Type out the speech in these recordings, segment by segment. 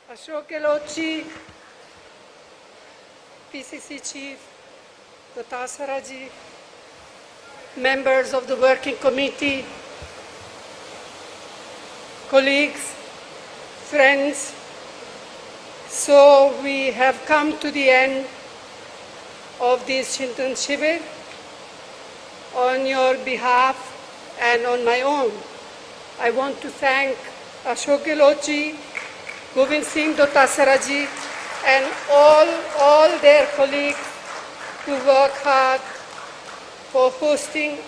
Ashok Gehlotji, PCC Chief, Dotasaraji, members of the Working Committee, colleagues, friends. So we have come to the end of this Chintan Shivir. On your behalf and on my own, I want to thank Ashok Gehlotji, Govind Singh Dotasaraji, and all their colleagues who work hard for hosting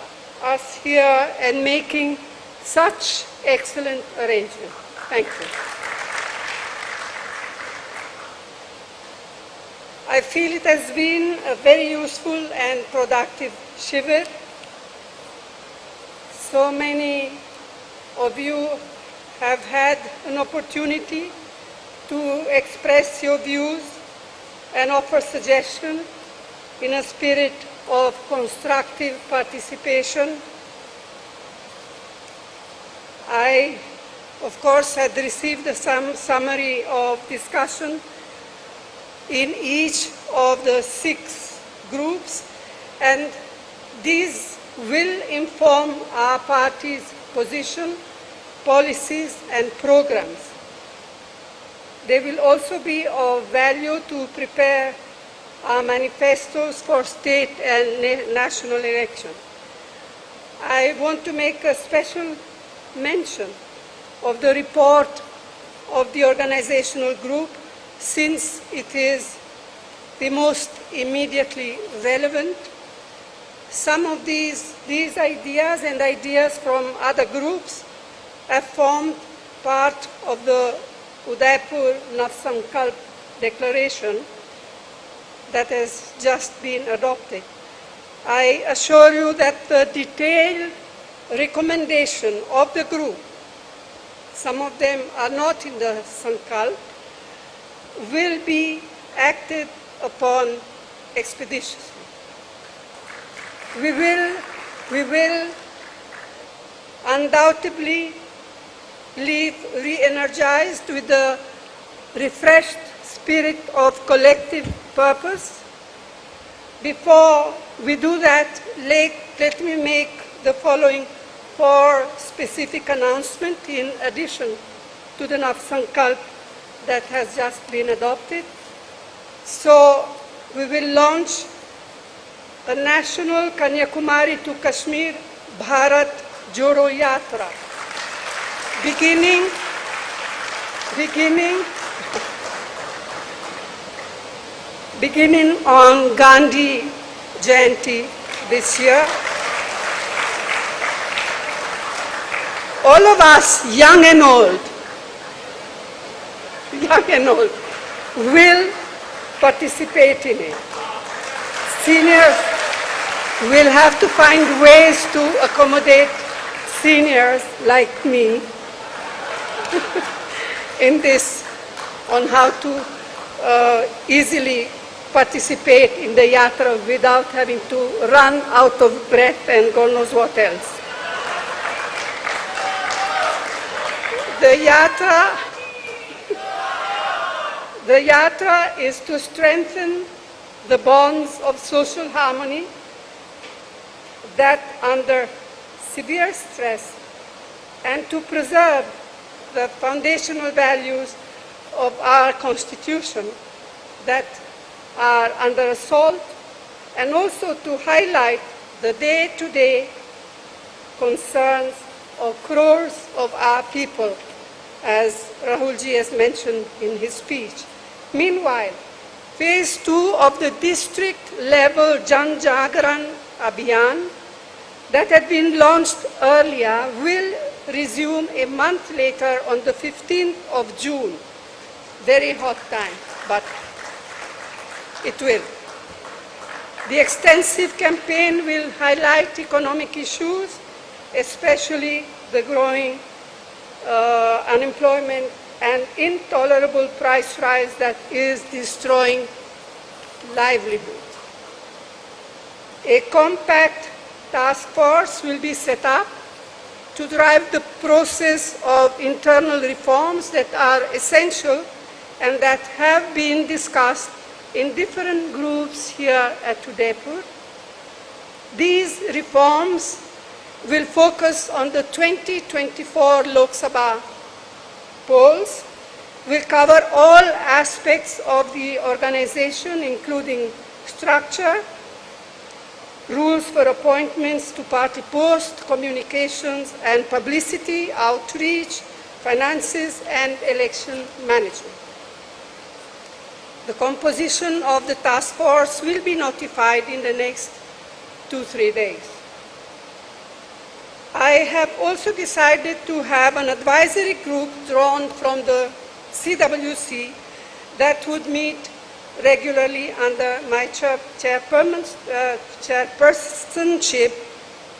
us here and making such excellent arrangements. Thank you. I feel it has been a very useful and productive Shivir. So many of you have had an opportunity to express your views and offer suggestions in a spirit of constructive participation. I, of course, had received some summary of discussion in each of the 6 groups, and these will inform our party's position, policies, and programs. They will also be of value to prepare our manifestos for state and national elections. I want to make a special mention of the report of the organizational group, since it is the most immediately relevant. Some of these ideas and ideas from other groups have formed part of the Udaipur Nav Sankalp declaration that has just been adopted. I assure you that the detailed recommendation of the group, some of them are not in the Sankalp, will be acted upon expeditiously. We will undoubtedly leave re-energized with the refreshed spirit of collective purpose. Before we do that, let me make the following 4 specific announcements in addition to the Nav Sankalp that has just been adopted. So we will launch a national Kanyakumari to Kashmir Bharat Jodo Yatra, beginning on Gandhi Jayanti this year. All of us, young and old, will participate in it. Seniors will have to find ways to accommodate seniors like me in this, on how to easily participate in the yatra without having to run out of breath and God knows what else. The yatra is to strengthen the bonds of social harmony that under severe stress, and to preserve the foundational values of our Constitution that are under assault, and also to highlight the day-to-day concerns of crores of our people, as Rahulji has mentioned in his speech. Meanwhile, Phase 2 of the district-level Jan Jagran Abhiyan that had been launched earlier will resume a month later on the 15th of June. Very hot time, but it will. The extensive campaign will highlight economic issues, especially the growing unemployment and intolerable price rise that is destroying livelihood. A compact task force will be set up to drive the process of internal reforms that are essential and that have been discussed in different groups here at Udaipur. These reforms will focus on the 2024 Lok Sabha polls, will cover all aspects of the organization, including structure, rules for appointments to party posts, communications and publicity, outreach, finances, and election management. The composition of the task force will be notified in the next 2-3 days. I have also decided to have an advisory group drawn from the CWC that would meet regularly under my chairpersonship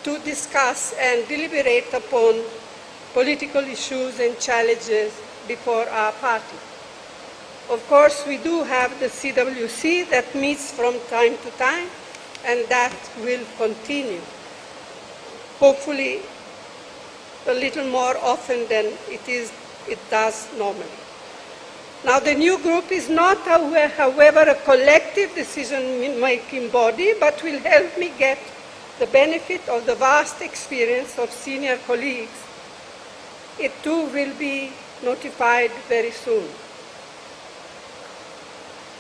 to discuss and deliberate upon political issues and challenges before our party. Of course, we do have the CWC that meets from time to time, and that will continue, hopefully a little more often than it does normally. Now, the new group is not, however, a collective decision-making body, but will help me get the benefit of the vast experience of senior colleagues. It too will be notified very soon.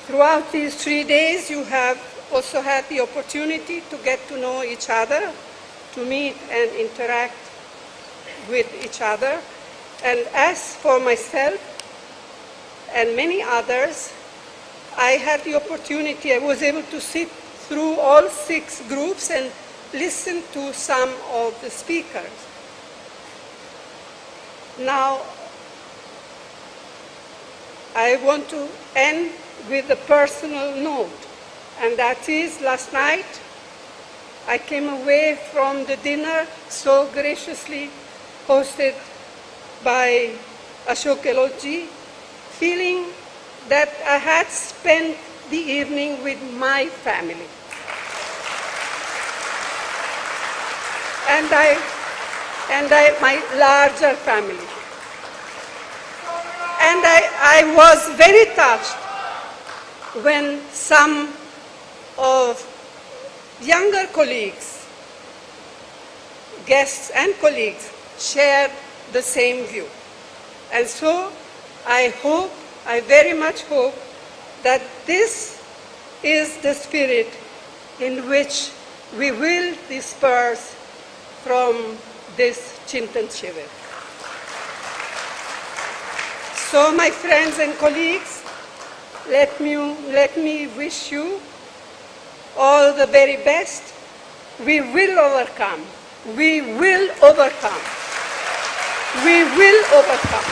Throughout these 3 days, you have also had the opportunity to get to know each other, to meet and interact with each other. And as for myself and many others, I had the opportunity, I was able to sit through all 6 groups and listen to some of the speakers. Now, I want to end with a personal note, and that is, last night I came away from the dinner so graciously hosted by Ashok Gelotji, feeling that I had spent the evening with my family. And my larger family. And I was very touched when some of younger colleagues, guests and colleagues, shared the same view. And so I very much hope that this is the spirit in which we will disperse from this Chintan Shivir. So, my friends and colleagues, let me wish you all the very best. We will overcome. We will overcome. We will overcome.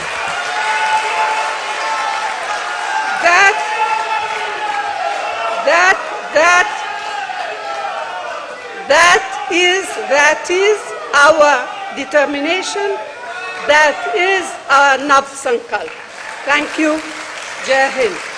That is our determination. That is our Nav Sankalp. Thank you. Jai Hind.